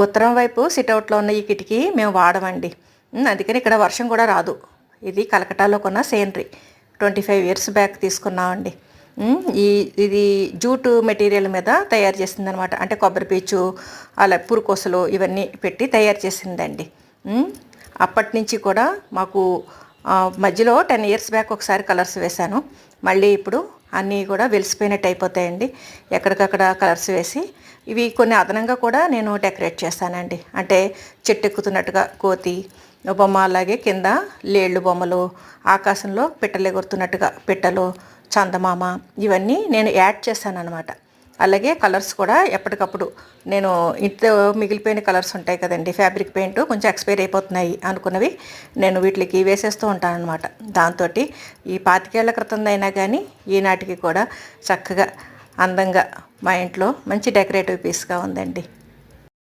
ఉత్తరం వైపు సిట్అవుట్లో ఉన్న ఈ కిటికీ మేము వాడమండి. అందుకని ఇక్కడ వర్షం కూడా రాదు. ఇది కలకటాలో కొన్న సేనరీ. 25 ఇయర్స్ బ్యాక్ తీసుకున్నామండి. ఇది జూటు మెటీరియల్ మీద తయారు చేసిందనమాట. అంటే కొబ్బరి పీచు, అలా పురుకోసలు ఇవన్నీ పెట్టి తయారు చేసిందండి. అప్పటి నుంచి కూడా మాకు మధ్యలో 10 ఇయర్స్ బ్యాక్ ఒకసారి కలర్స్ వేశాను. మళ్ళీ ఇప్పుడు అన్నీ కూడా వెలిసిపోయినట్టు అయిపోతాయండి. ఎక్కడికక్కడ కలర్స్ వేసి ఇవి కొన్ని అదనంగా కూడా నేను డెకరేట్ చేస్తానండి. అంటే చెట్టు ఎక్కుతున్నట్టుగా కోతి బొమ్మ, అలాగే కింద లేళ్ళు బొమ్మలు, ఆకాశంలో పిట్టలు ఎగురుతున్నట్టుగా పిట్టలు, చందమామ, ఇవన్నీ నేను యాడ్ చేశాను అనమాట. అలాగే కలర్స్ కూడా ఎప్పటికప్పుడు నేను ఇంట్లో మిగిలిపోయిన కలర్స్ ఉంటాయి కదండి, ఫ్యాబ్రిక్ పెయింట్ కొంచెం ఎక్స్పైర్ అయిపోతున్నాయి అనుకున్నవి నేను వీటికి వేసేస్తూ ఉంటాను అనమాట. దాంతో ఈ 25 ఏళ్ల క్రితం అయినా కానీ ఈనాటికి కూడా చక్కగా అందంగా మా ఇంట్లో మంచి డెకరేటివ్ పీస్గా ఉందండి.